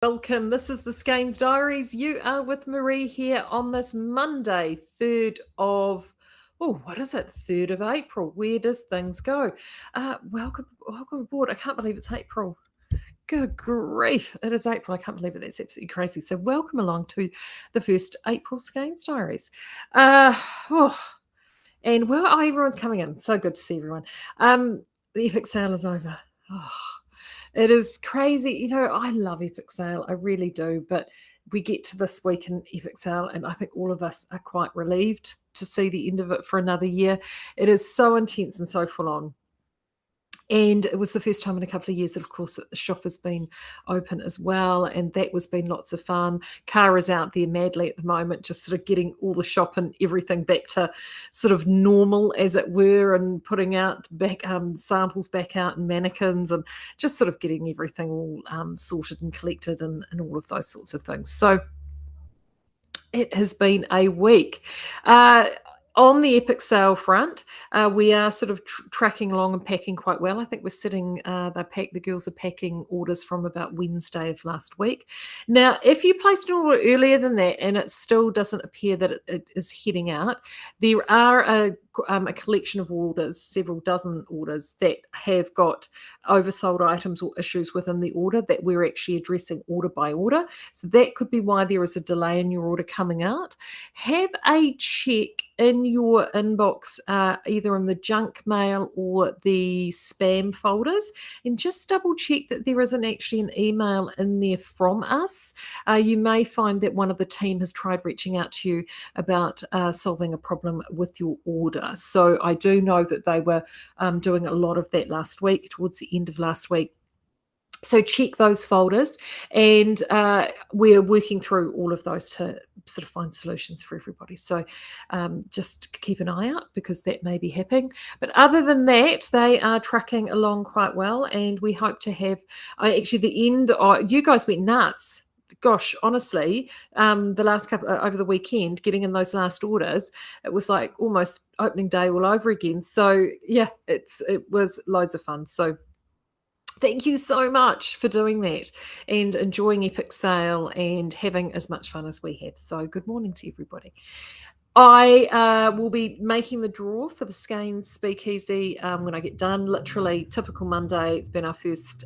Welcome. This is the Skeinz Diaries. You are with Marie here on this Monday, 3rd of, what is it? 3rd of April. Where does things go? Welcome aboard. I can't believe it's April. Good grief. It is April. I can't believe it. That's absolutely crazy. So welcome along to the first April Skeinz Diaries. Uh, oh, everyone's coming in. So good to see everyone. The epic sale is over. Oh, it is crazy. I love Epic Sale. I really do. But we get to this week in Epic Sale, and I think all of us are quite relieved to see the end of it for another year. It is so intense and so full on. And it was the first time in a couple of years that, of course, that the shop has been open as well, and that was been lots of fun. Kara's out there madly at the moment, just sort of getting all the shop and everything back to sort of normal, as it were, and putting out back samples back out and mannequins, and just sort of getting everything all sorted and collected and all of those sorts of things. So it has been a week. On the Epic Sale front, we are sort of tracking along and packing quite well. I think we're sitting, the girls are packing orders from about Wednesday of last week. Now, if you placed an order earlier than that and it still doesn't appear that it is heading out, there are a collection of orders, several dozen orders, that have got oversold items or issues within the order that we're actually addressing order by order. So that could be why there is a delay in your order coming out. Have a check in your inbox, either in the junk mail or the spam folders, and just double check that there isn't actually an email in there from us. You may find that one of the team has tried reaching out to you about solving a problem with your order. So I do know that they were doing a lot of that last week, towards the end of last week. So check those folders, and we're working through all of those to sort of find solutions for everybody. So just keep an eye out, because that may be happening. But other than that, they are tracking along quite well, and we hope to have actually the end. You guys went nuts. Gosh, honestly, the last couple over the weekend, getting in those last orders, it was like almost opening day all over again. So yeah, it was loads of fun. So thank you so much for doing that and enjoying Epic Sale and having as much fun as we have. So good morning to everybody. I will be making the draw for the Skeinz Speakeasy when I get done. Literally, typical Monday. It's been our first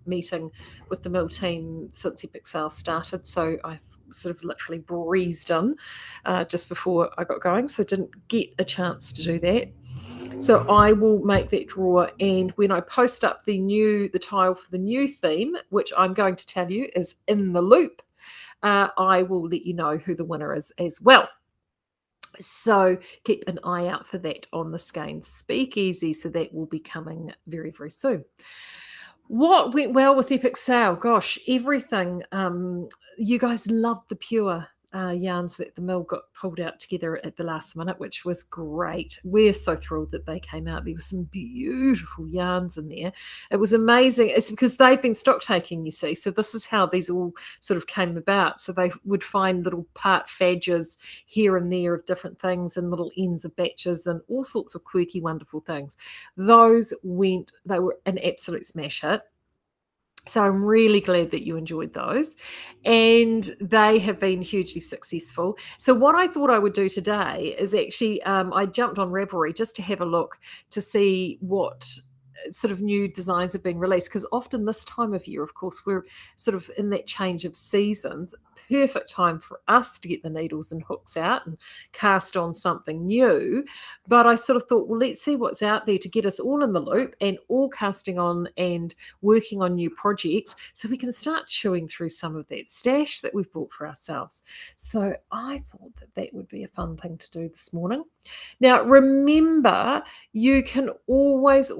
meeting with the mill team since Epic Sale started. So I've sort of literally breezed in just before I got going. So didn't get a chance to do that. So I will make that draw, and when I post up the tile for the new theme, which I'm going to tell you is in the loop, I will let you know who the winner is as well. So keep an eye out for that on the Skeinz Speakeasy. So that will be coming very, very soon. What went well with Epic Sale? Gosh, everything. You guys loved the pure yarns that the mill got pulled out together at the last minute, which was great. We're so thrilled that they came out. There were some beautiful yarns in there. It was amazing. It's because they've been stock taking, you see. So this is how these all sort of came about. So they would find little part fadges here and there of different things, and little ends of batches, and all sorts of quirky, wonderful things. They were an absolute smash hit. So I'm really glad that you enjoyed those, and they have been hugely successful. So what I thought I would do today is actually, I jumped on Ravelry just to have a look to see what sort of new designs have been released, because often this time of year, of course, we're sort of in that change of seasons. Perfect time for us to get the needles and hooks out and cast on something new. But I sort of thought, well, let's see what's out there to get us all in the loop and all casting on and working on new projects, so we can start chewing through some of that stash that we've bought for ourselves. So I thought that that would be a fun thing to do this morning. Now, remember, you can always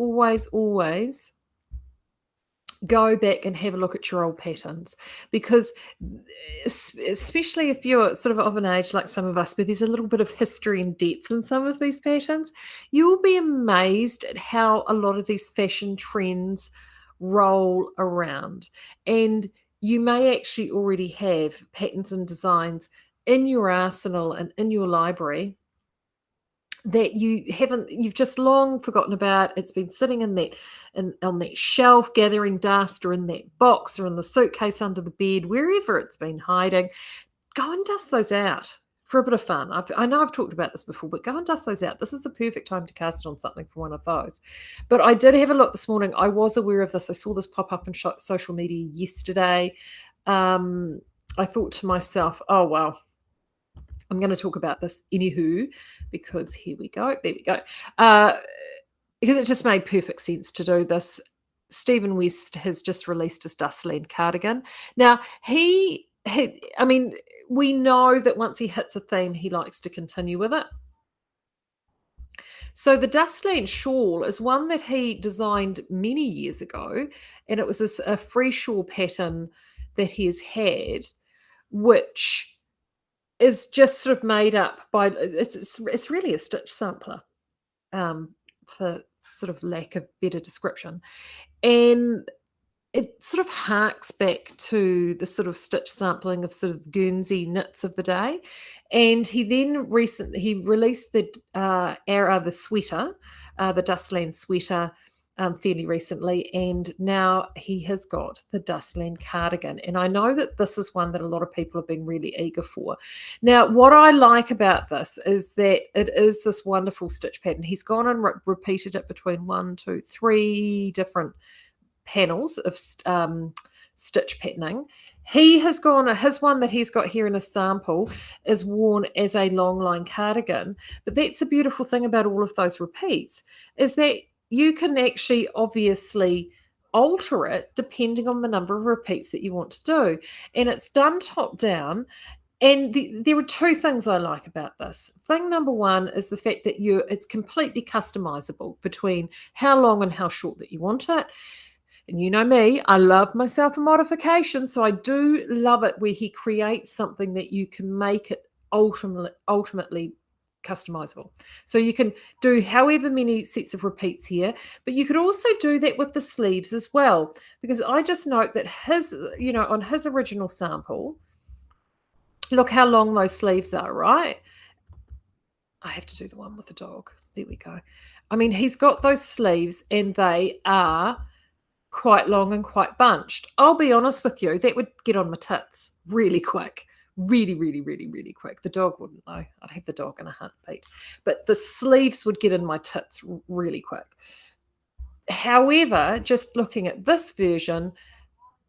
go back and have a look at your old patterns, because especially if you're sort of an age like some of us, where there's a little bit of history and depth in some of these patterns, you will be amazed at how a lot of these fashion trends roll around. And you may actually already have patterns and designs in your arsenal and in your library that you've just long forgotten about. It's been sitting in that on that shelf gathering dust, or in that box, or in the suitcase under the bed, wherever it's been hiding. Go and dust those out for a bit of fun. I know I've talked about this before, but go and dust those out. This is the perfect time to cast on something for one of those. But I did have a look this morning. I was aware of this. I saw this pop up in social media yesterday. Um, I thought to myself, oh, well, I'm going to talk about this anywho, because here we go. There we go. Uh, because it just made perfect sense to do this. Stephen West has just released his Dustland cardigan. Now, I mean, we know that once he hits a theme, he likes to continue with it. So the Dustland shawl is one that he designed many years ago, and it was a free shawl pattern that he has had, which is just sort of made up by it's really a stitch sampler, for sort of lack of better description. And it sort of harks back to the sort of stitch sampling of sort of Guernsey knits of the day. And he then recently he released the sweater, the Dustland sweater, fairly recently, and now he has got the Dustland cardigan. And I know that this is one that a lot of people have been really eager for. Now, what I like about this is that it is this wonderful stitch pattern. He's gone and repeated it between one, two, three different panels of stitch patterning. He has gone, his one that he's got here in a sample is worn as a long line cardigan. But that's the beautiful thing about all of those repeats, is that you can actually obviously alter it depending on the number of repeats that you want to do. And it's done top down. And there are two things I like about this. Thing number one is the fact that it's completely customizable between how long and how short that you want it. And you know me, I love myself a modification. So I do love it where he creates something that you can make it ultimately customizable. So you can do however many sets of repeats here, but you could also do that with the sleeves as well. Because I just note that on his original sample, look how long those sleeves are, right? I have to do the one with the dog. There we go. I mean, he's got those sleeves and they are quite long and quite bunched. I'll be honest with you, that would get on my tits really quick. Really, really, really, really quick. The dog wouldn't know. I'd have the dog in a heartbeat. But the sleeves would get in my tits really quick. However, just looking at this version,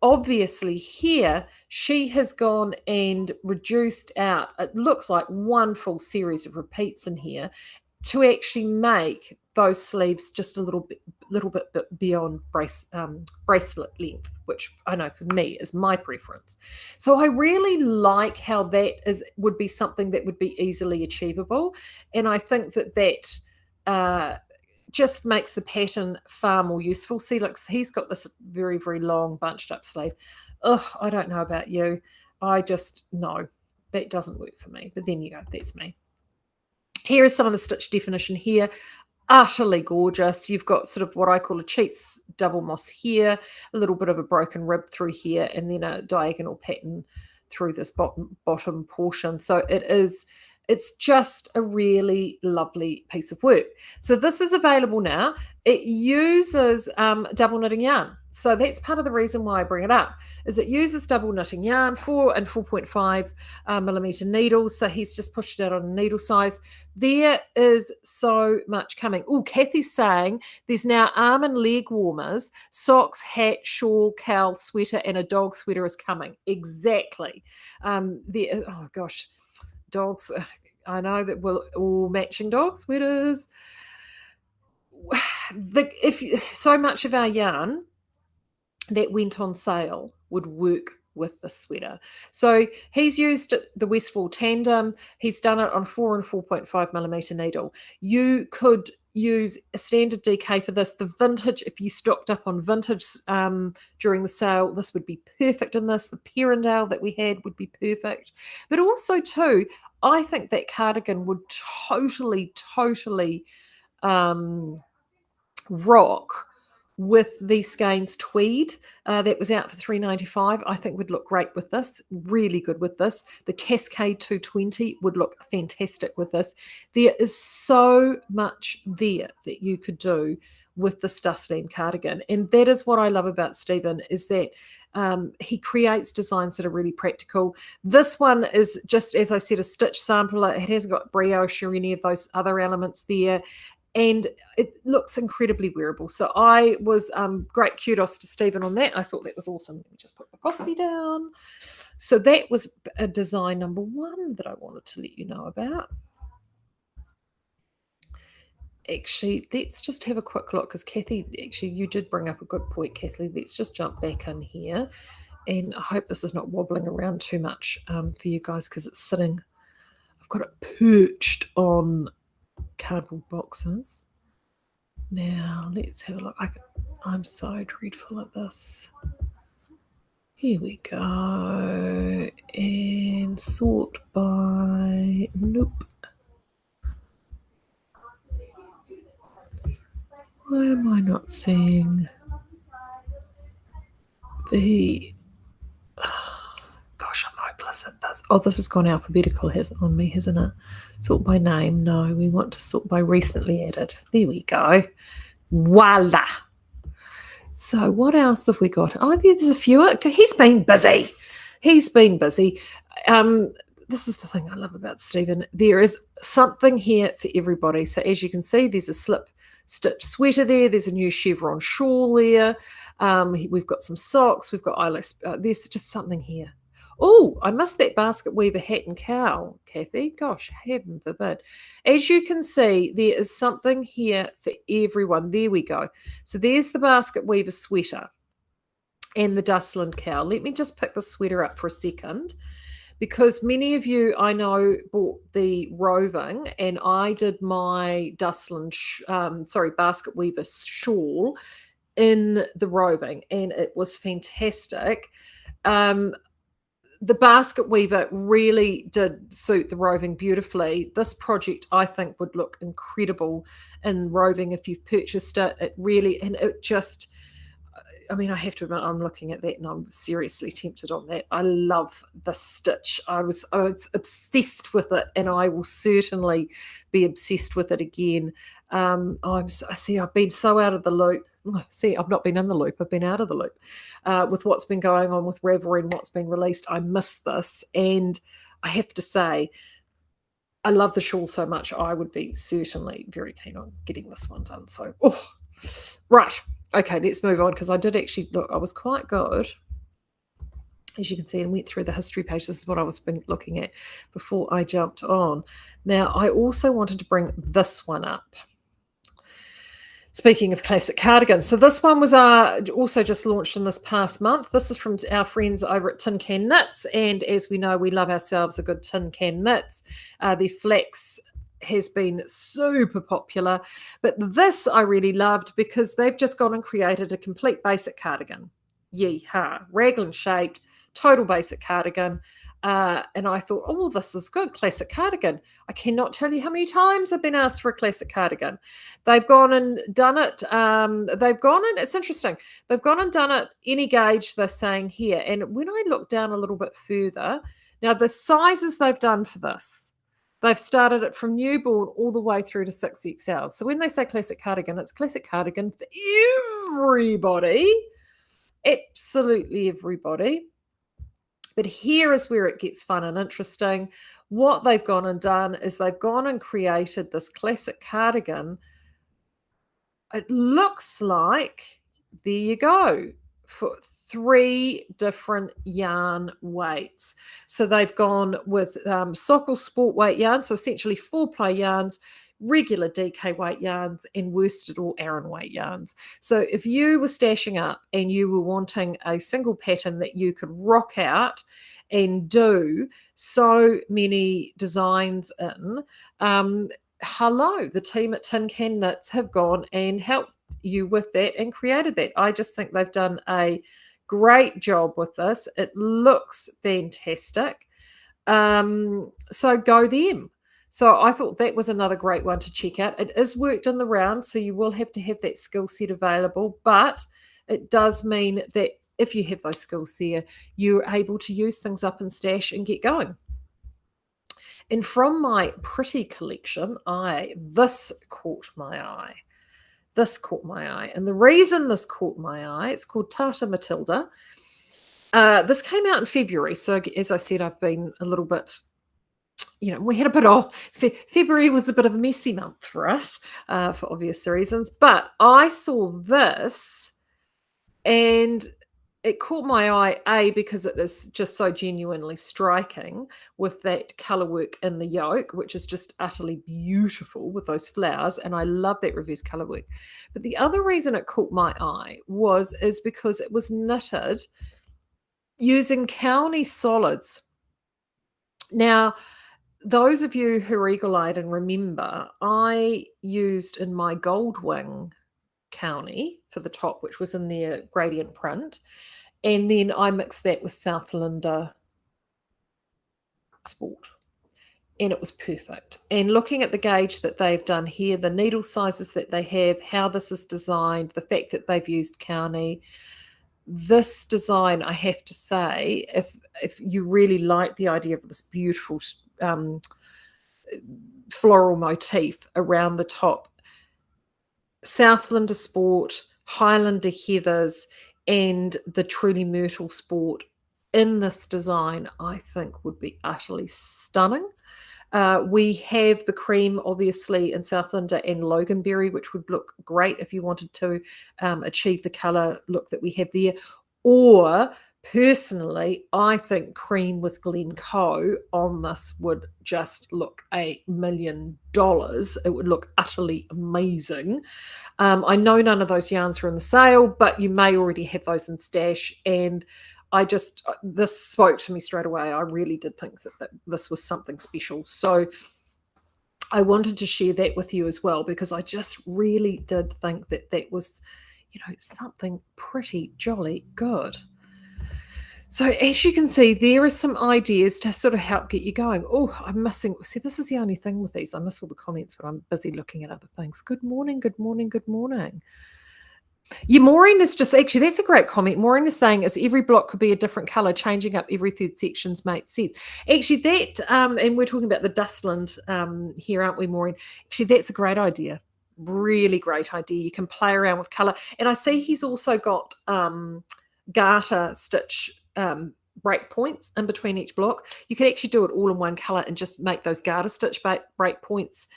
obviously here she has gone and reduced out, it looks like one full series of repeats in here, to actually make those sleeves just a little bit beyond bracelet length, which I know for me is my preference. So I really like how would be something that would be easily achievable, and I think that just makes the pattern far more useful. See, look, he's got this very, very long bunched up sleeve. Ugh, I don't know about you. I just, no, that doesn't work for me. But then you go, that's me. Here is some of the stitch definition here. Utterly gorgeous. You've got sort of what I call a cheats double moss here, a little bit of a broken rib through here, and then a diagonal pattern through this bottom portion. So it's just a really lovely piece of work. So this is available now. It uses double knitting yarn. So that's part of the reason why I bring it up, is it uses double knitting yarn, 4 and 4.5 millimeter needles. So he's just pushed it out on a needle size. There is so much coming. Oh, Kathy's saying there's now arm and leg warmers, socks, hat, shawl, cowl, sweater, and a dog sweater is coming. Exactly. Oh gosh, dogs. I know that we're all matching dog sweaters. So much of our yarn that went on sale would work with the sweater. So he's used the Westwall Tandem. He's done it on 4 and 4.5 millimeter needle. You could use a standard DK for this. The vintage, if you stocked up on vintage during the sale, this would be perfect in this. The Perrindale that we had would be perfect. But also too, I think that cardigan would totally rock with the Skeinz tweed that was out for 3.95. I think would look great with this. Really good with this. The Cascade 220 would look fantastic with this. There is so much there that you could do with this dustland cardigan, and that is what I love about Stephen, is that he creates designs that are really practical. This one is just, as I said, a stitch sampler. It hasn't got brioche or any of those other elements there, and it looks incredibly wearable. So I was great kudos to Stephen on that. I thought that was awesome. Let me just put the coffee down. So that was a design number one that I wanted to let you know about. Actually, let's just have a quick look, because Kathy, actually, you did bring up a good point, Kathy. Let's just jump back in here. And I hope this is not wobbling around too much for you guys, because it's sitting, I've got it perched on cardboard boxes. Now, let's have a look. I'm so dreadful at this. Here we go. And sort by, nope. Why am I not seeing the... Gosh, I'm hopeless at this. Oh, this has gone alphabetical on me, hasn't it? Sort by name. No, we want to sort by recently added. There we go. Voila. So what else have we got? Oh, there's a few. He's been busy. He's been busy. This is the thing I love about Stephen. There is something here for everybody. So as you can see, there's a slip stitch sweater there. There's a new chevron shawl there. We've got some socks. We've got eyelash. There's just something here. Oh, I missed that basket weaver hat and cowl, Kathy. Gosh, heaven forbid. As you can see, there is something here for everyone. There we go. So there's the basket weaver sweater and the dustland cowl. Let me just pick the sweater up for a second, because many of you, I know, bought the roving, and I did my dustland, basket weaver shawl in the roving, and it was fantastic. The basket weaver really did suit the roving beautifully. This project, I think, would look incredible in roving if you've purchased it. It really, and it just, I mean, I have to admit, I'm looking at that and I'm seriously tempted on that. I love the stitch. I was obsessed with it, and I will certainly be obsessed with it again. I've been so out of the loop. See, I've not been in the loop. I've been out of the loop with what's been going on with Ravelry and what's been released. I miss this, and I have to say, I love the shawl so much. I would be certainly very keen on getting this one done. So, right. Okay, let's move on, because I did actually look. I was quite good, as you can see, and went through the history page. This is what I was been looking at before I jumped on. Now, I also wanted to bring this one up. Speaking of classic cardigans, so this one was also just launched in this past month. This is from our friends over at Tin Can Knits, and as we know, we love ourselves a good Tin Can Knits. The flax has been super popular, but this I really loved, because they've just gone and created a complete basic cardigan. Yee-ha, raglan shaped, total basic cardigan. And I thought, oh, this is good, classic cardigan. I cannot tell you how many times I've been asked for a classic cardigan. They've gone and done it. It's interesting. They've gone and done it any gauge, they're saying here. And when I look down a little bit further, now the sizes they've done for this, they've started it from newborn all the way through to 6XL. So when they say classic cardigan, it's classic cardigan for everybody. Absolutely everybody. But here is where it gets fun and interesting. What they've gone and done is they've gone and created this classic cardigan. It looks like, there you go, for 3 different yarn weights. So they've gone with Sockle sport weight yarns, so essentially 4-ply yarns, regular DK weight yarns, and worsted or Aran weight yarns. So if you were stashing up and you were wanting a single pattern that you could rock out and do so many designs in, hello, the team at Tin Can Knits have gone and helped you with that and created that. I just think they've done a great job with this. It looks fantastic. So go them. So I thought that was another great one to check out. It is worked in the round, so you will have to have that skill set available, but it does mean that if you have those skills there, you're able to use things up in stash and get going. And from my pretty collection, this caught my eye. This caught my eye. And the reason this caught my eye, it's called Tata Matilda. This came out in February. So as I said, I've been a little bit, we had a bit of February was a bit of a messy month for us for obvious reasons. But I saw this and it caught my eye, because it is just so genuinely striking with that colour work in the yoke, which is just utterly beautiful with those flowers. And I love that reverse colour work. But the other reason it caught my eye is because it was knitted using County solids. Now, those of you who are eagle-eyed and remember, I used in my Goldwing County for the top, which was in their gradient print. And then I mixed that with Southlander Sport. And it was perfect. And looking at the gauge that they've done here, the needle sizes that they have, how this is designed, the fact that they've used County, this design, I have to say, if you really like the idea of this beautiful floral motif around the top, Southlander Sport, Highlander Heathers, and the Truly Myrtle Sport in this design, I think would be utterly stunning. We have the cream, obviously, in Southlander and Loganberry, which would look great if you wanted to achieve the colour look that we have there. Or, personally, I think cream with Glencoe on this would just look $1,000,000. It would look utterly amazing. I know none of those yarns are in the sale, but you may already have those in stash. And this spoke to me straight away. I really did think that this was something special. So I wanted to share that with you as well, because I just really did think that was, something pretty jolly good. So as you can see, there are some ideas to sort of help get you going. Oh, I'm missing. See, this is the only thing with these. I miss all the comments, but I'm busy looking at other things. Good morning, good morning, good morning. Yeah, Maureen is just actually, that's a great comment. Maureen is saying, is every block could be a different colour, changing up every third sections makes sense. Actually, that, and we're talking about the Dustland here, aren't we, Maureen? Actually, that's a great idea. Really great idea. You can play around with colour. And I see he's also got garter stitch break points in between each block. You could actually do it all in one colour and just make those garter stitch break points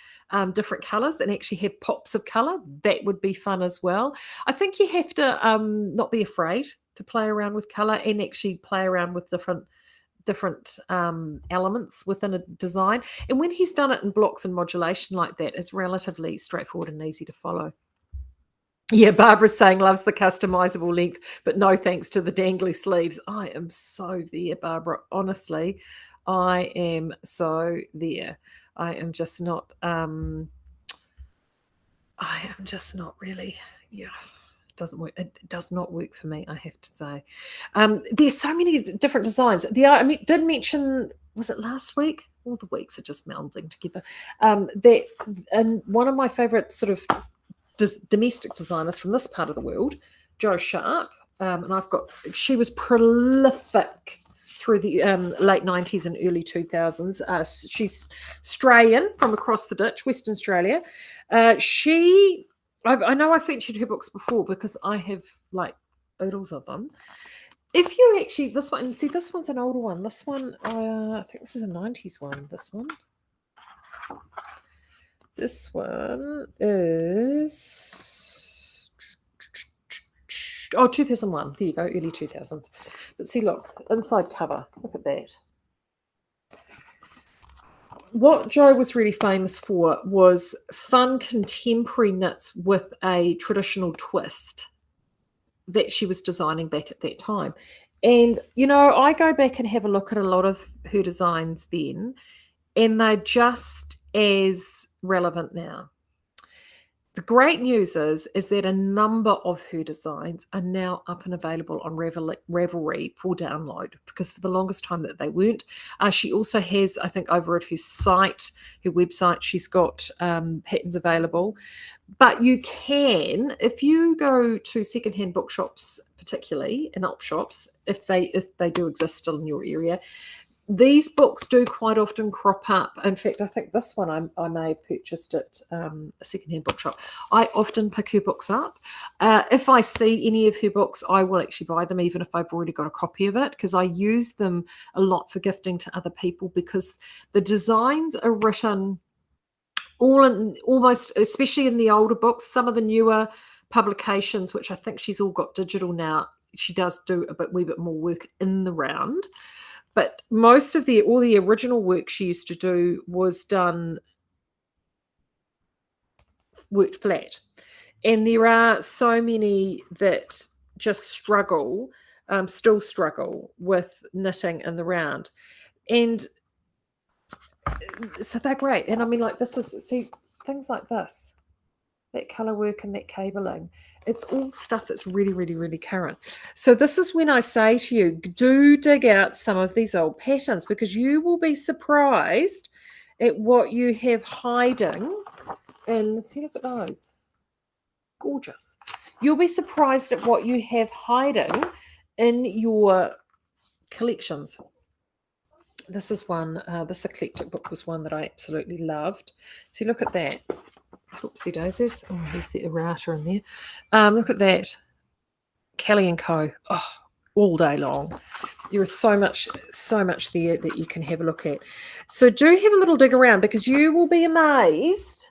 different colours and actually have pops of colour. That would be fun as well. I think you have to not be afraid to play around with colour and actually play around with different elements within a design. And when he's done it in blocks and modulation like that, it's relatively straightforward and easy to follow. Yeah, Barbara's saying loves the customizable length, but no thanks to the dangly sleeves. I am so there, Barbara. Honestly, I am so there. I am just not really, yeah, it doesn't work. It does not work for me, I have to say. There's so many different designs. I did mention, was it last week? All the weeks are just melding together. That, and one of my favorite sort of domestic designers from this part of the world, Jo Sharp, and she was prolific through the late 90s and early 2000s. She's Australian from across the ditch, Western Australia. I know I featured her books before because I have like oodles of them. If you actually, this one's an older one. This one, I think this is a 90s one, this one. This one is 2001. There you go, early 2000s. But see, look, inside cover. Look at that. What Jo was really famous for was fun contemporary knits with a traditional twist that she was designing back at that time. And, I go back and have a look at a lot of her designs then, and they're just as relevant now. The great news is that a number of her designs are now up and available on Ravelry for download, because for the longest time that they weren't. She also has, I think, over at her website, she's got patterns available. But you can, if you go to secondhand bookshops, particularly in op shops, if they do exist still in your area, these books do quite often crop up. In fact, I think this one I may have purchased at a secondhand bookshop. I often pick her books up. If I see any of her books, I will actually buy them, even if I've already got a copy of it, because I use them a lot for gifting to other people, because the designs are written all in, almost, especially in the older books. Some of the newer publications, which I think she's all got digital now, she does do wee bit more work in the round. But most of all the original work she used to do was worked flat. And there are so many that just still struggle with knitting in the round. And so they're great. And I mean, like, see, things like this, that colour work and that cabling, it's all stuff that's really, really, really current. So this is when I say to you, do dig out some of these old patterns, because you will be surprised at what you have hiding. And see, look at those. Gorgeous. You'll be surprised at what you have hiding in your collections. This is one, this eclectic book was one that I absolutely loved. See, look at that. Oopsie daisies. Oh, there's the errata in there. Look at that. Kelly & Co. Oh, all day long. There is so much there that you can have a look at. So do have a little dig around, because you will be amazed.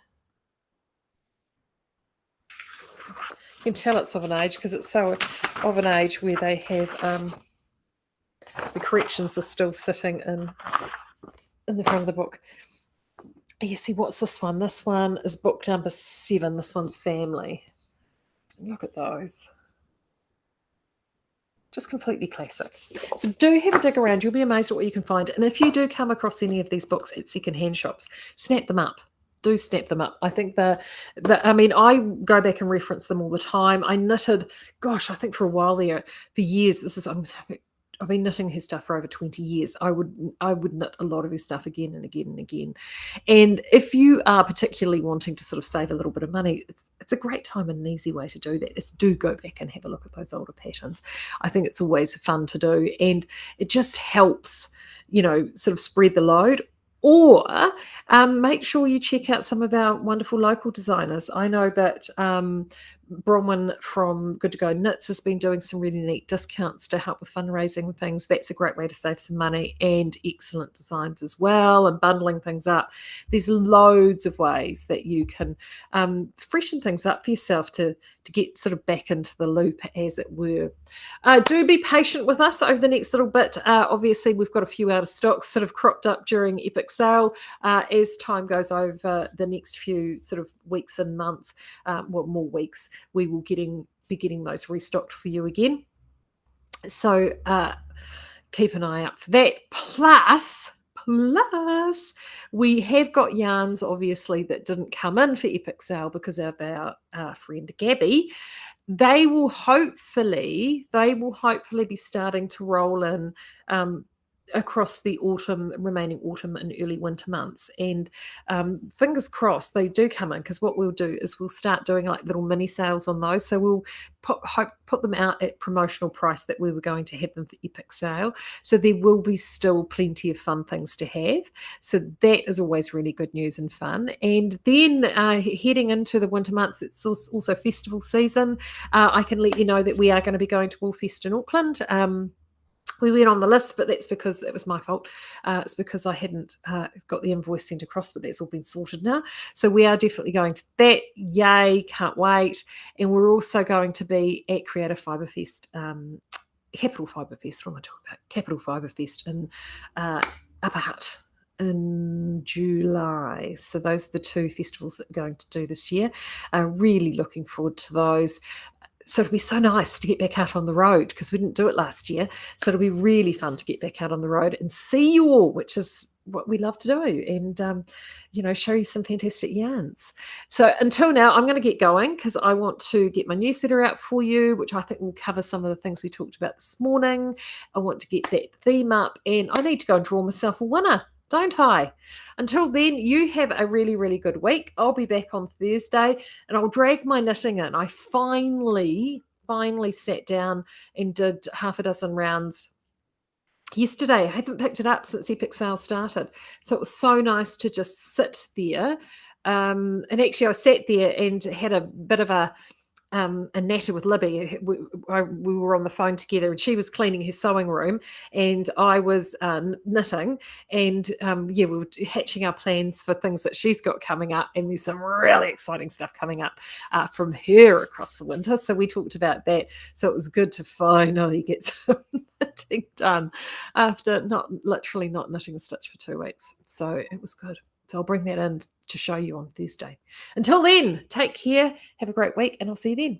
You can tell it's of an age, because it's so of an age where they have the corrections are still sitting in the front of the book. Yeah, see, what's this one? This one is book number 7. This one's family. Look at those. Just completely classic. So do have a dig around. You'll be amazed at what you can find. And if you do come across any of these books at secondhand shops, snap them up. Do snap them up. I think I mean, I go back and reference them all the time. I knitted, gosh, I think for a while there, for years. I've been knitting her stuff for over 20 years. I would knit a lot of her stuff again and again and again. And if you are particularly wanting to sort of save a little bit of money, it's a great time and an easy way to do that, is do go back and have a look at those older patterns. I think it's always fun to do, and it just helps, sort of spread the load. Or make sure you check out some of our wonderful local designers. I know that Bronwyn from Good to Go Knits has been doing some really neat discounts to help with fundraising and things. That's a great way to save some money, and excellent designs as well, and bundling things up. There's loads of ways that you can freshen things up for yourself to get sort of back into the loop, as it were. Do be patient with us over the next little bit. Obviously, we've got a few out of stocks that have cropped up during Epic Sale. As time goes over the next few sort of weeks and months, more weeks, we will be getting those restocked for you again. So keep an eye out for that. Plus, we have got yarns, obviously, that didn't come in for Epic Sale because of our friend Gabby. They will hopefully be starting to roll in across the remaining autumn and early winter months. And fingers crossed they do come in, because what we'll do is we'll start doing like little mini sales on those. So we'll put them out at promotional price that we were going to have them for Epic Sale. So there will be still plenty of fun things to have. So that is always really good news and fun. And then heading into the winter months, it's also festival season. I can let you know that we are going to be going to Woolfest in Auckland. We went on the list, but that's because it was my fault. It's because I hadn't got the invoice sent across, but that's all been sorted now. So we are definitely going to that. Yay, can't wait. And we're also going to be at Creative Fibre Fest, Capital Fibre Fest, what am I talking about? Capital Fibre Fest in Upper Hutt in July. So those are the 2 festivals that we're going to do this year. Really looking forward to those. So it'll be so nice to get back out on the road, because we didn't do it last year. So it'll be really fun to get back out on the road and see you all, which is what we love to do, and show you some fantastic yarns. So until now, I'm going to get going because I want to get my newsletter out for you, which I think will cover some of the things we talked about this morning. I want to get that theme up, and I need to go and draw myself a winner, don't I? Until then, you have a really, really good week. I'll be back on Thursday, and I'll drag my knitting in. I finally sat down and did half a dozen rounds yesterday. I haven't picked it up since Epic Sale started. So it was so nice to just sit there. And actually, I sat there and had a bit of a natter with Libby. We were on the phone together, and she was cleaning her sewing room, and I was knitting. And we were hatching our plans for things that she's got coming up, and there's some really exciting stuff coming up from her across the winter. So we talked about that. So it was good to finally get some knitting done after not knitting a stitch for 2 weeks. So it was good. So I'll bring that in to show you on Thursday. Until then, take care, have a great week, and I'll see you then.